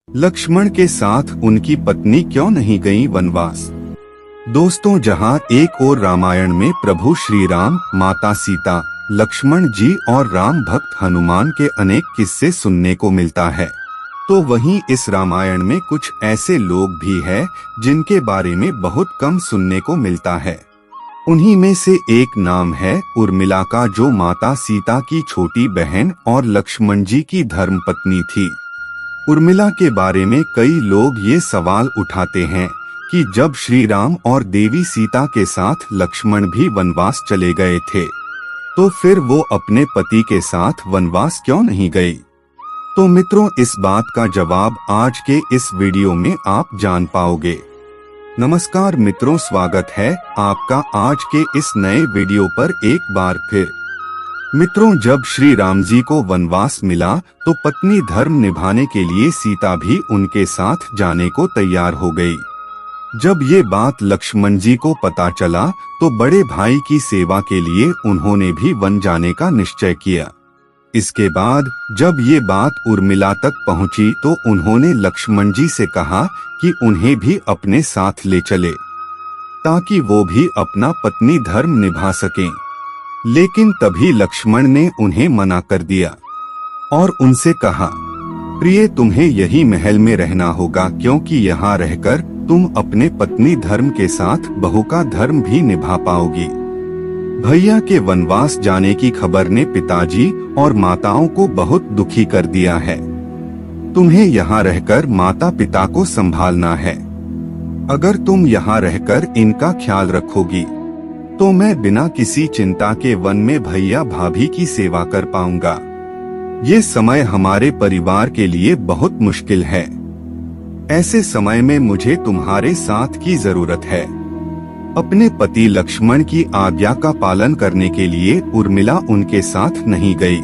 लक्ष्मण के साथ उनकी पत्नी क्यों नहीं गईं वनवास। दोस्तों, जहां एक और रामायण में प्रभु श्री राम, माता सीता, लक्ष्मण जी और राम भक्त हनुमान के अनेक किस्से सुनने को मिलता है, तो वहीं इस रामायण में कुछ ऐसे लोग भी हैं जिनके बारे में बहुत कम सुनने को मिलता है। उन्हीं में से एक नाम है उर्मिला का, जो माता सीता की छोटी बहन और लक्ष्मण जी की धर्मपत्नी थी। उर्मिला के बारे में कई लोग ये सवाल उठाते हैं कि जब श्री राम और देवी सीता के साथ लक्ष्मण भी वनवास चले गए थे, तो फिर वो अपने पति के साथ वनवास क्यों नहीं गए। तो मित्रों, इस बात का जवाब आज के इस वीडियो में आप जान पाओगे। नमस्कार मित्रों, स्वागत है आपका आज के इस नए वीडियो पर एक बार फिर। मित्रों, जब श्री राम जी को वनवास मिला तो पत्नी धर्म निभाने के लिए सीता भी उनके साथ जाने को तैयार हो गई। जब ये बात लक्ष्मण जी को पता चला तो बड़े भाई की सेवा के लिए उन्होंने भी वन जाने का निश्चय किया। इसके बाद जब ये बात उर्मिला तक पहुंची तो उन्होंने लक्ष्मण जी से कहा कि उन्हें भी अपने साथ ले चले, ताकि वो भी अपना पत्नी धर्म निभा सकें। लेकिन तभी लक्ष्मण ने उन्हें मना कर दिया और उनसे कहा, प्रिय, तुम्हें यही महल में रहना होगा, क्योंकि यहाँ रहकर तुम अपने पत्नी धर्म के साथ बहू का धर्म भी निभा पाओगी। भैया के वनवास जाने की खबर ने पिताजी और माताओं को बहुत दुखी कर दिया है। तुम्हें यहाँ रहकर माता पिता को संभालना है। अगर तुम यहाँ रहकर इनका ख्याल रखोगी तो मैं बिना किसी चिंता के वन में भैया भाभी की सेवा कर पाऊंगा। ये समय हमारे परिवार के लिए बहुत मुश्किल है। ऐसे समय में मुझे तुम्हारे साथ की जरूरत है। अपने पति लक्ष्मण की आज्ञा का पालन करने के लिए उर्मिला उनके साथ नहीं गई।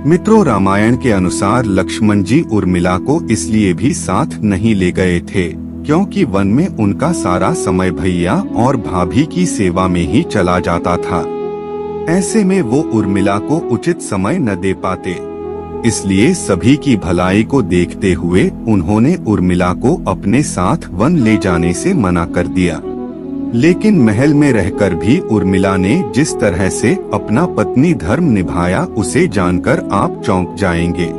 मित्रों, रामायण के अनुसार लक्ष्मण जी उर्मिला को इसलिए भी साथ नहीं ले गए थे क्योंकि वन में उनका सारा समय भैया और भाभी की सेवा में ही चला जाता था। ऐसे में वो उर्मिला को उचित समय न दे पाते। इसलिए सभी की भलाई को देखते हुए उन्होंने उर्मिला को अपने साथ वन ले जाने से मना कर दिया। लेकिन महल में रहकर भी उर्मिला ने जिस तरह से अपना पत्नी धर्म निभाया, उसे जानकर आप चौंक जाएंगे,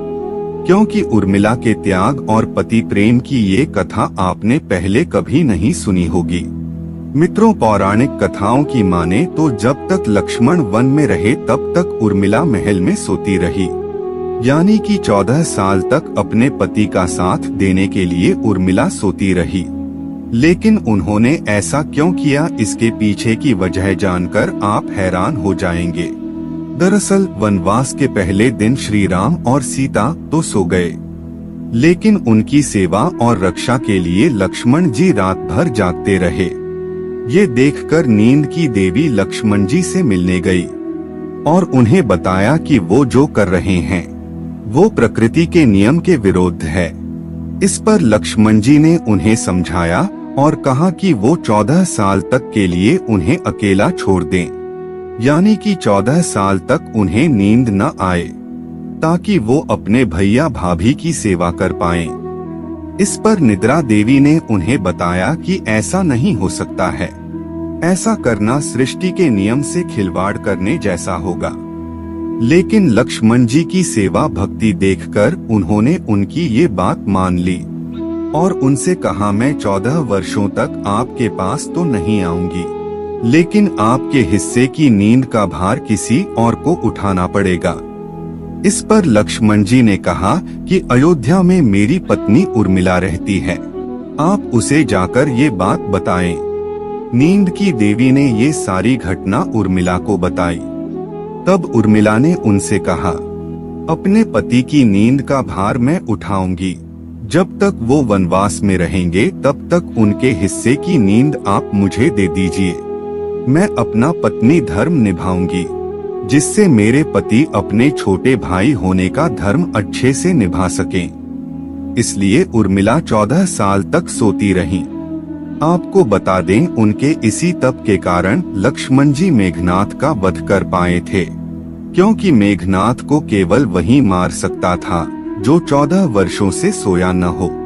क्योंकि उर्मिला के त्याग और पति प्रेम की ये कथा आपने पहले कभी नहीं सुनी होगी। मित्रों, पौराणिक कथाओं की माने तो जब तक लक्ष्मण वन में रहे तब तक उर्मिला महल में सोती रही, यानी कि 14 साल तक अपने पति का साथ देने के लिए उर्मिला सोती रही। लेकिन उन्होंने ऐसा क्यों किया, इसके पीछे की वजह जानकर आप हैरान हो जाएंगे। दरअसल वनवास के पहले दिन श्री राम और सीता तो सो गए, लेकिन उनकी सेवा और रक्षा के लिए लक्ष्मण जी रात भर जागते रहे। ये देखकर नींद की देवी लक्ष्मण जी से मिलने गई और उन्हें बताया कि वो जो कर रहे हैं वो प्रकृति के नियम के विरुद्ध है। इस पर लक्ष्मण जी ने उन्हें समझाया और कहा कि वो 14 साल तक के लिए उन्हें अकेला छोड़ दें, यानी कि 14 साल तक उन्हें नींद न आए, ताकि वो अपने भैया भाभी की सेवा कर पाएं। इस पर निद्रा देवी ने उन्हें बताया कि ऐसा नहीं हो सकता है। ऐसा करना सृष्टि के नियम से खिलवाड़ करने जैसा होगा। लेकिन लक्ष्मण जी की सेवा भक्ति देखकर उन्होंने उनकी ये बात मान ली और उनसे कहा, मैं 14 वर्षों तक आपके पास तो नहीं आऊंगी, लेकिन आपके हिस्से की नींद का भार किसी और को उठाना पड़ेगा। इस पर लक्ष्मण जी ने कहा कि अयोध्या में मेरी पत्नी उर्मिला रहती है, आप उसे जाकर ये बात बताएं। नींद की देवी ने ये सारी घटना उर्मिला को बताई। तब उर्मिला ने उनसे कहा, अपने पति की नींद का भार मैं उठाऊंगी। जब तक वो वनवास में रहेंगे तब तक उनके हिस्से की नींद आप मुझे दे दीजिए। मैं अपना पत्नी धर्म निभाऊंगी, जिससे मेरे पति अपने छोटे भाई होने का धर्म अच्छे से निभा सकें। इसलिए उर्मिला 14 साल तक सोती रहीं। आपको बता दें, उनके इसी तप के कारण लक्ष्मण जी मेघनाथ का वध कर पाए थे, क्योंकि मेघनाथ को केवल वही मार सकता था जो 14 वर्षों से सोया न हो।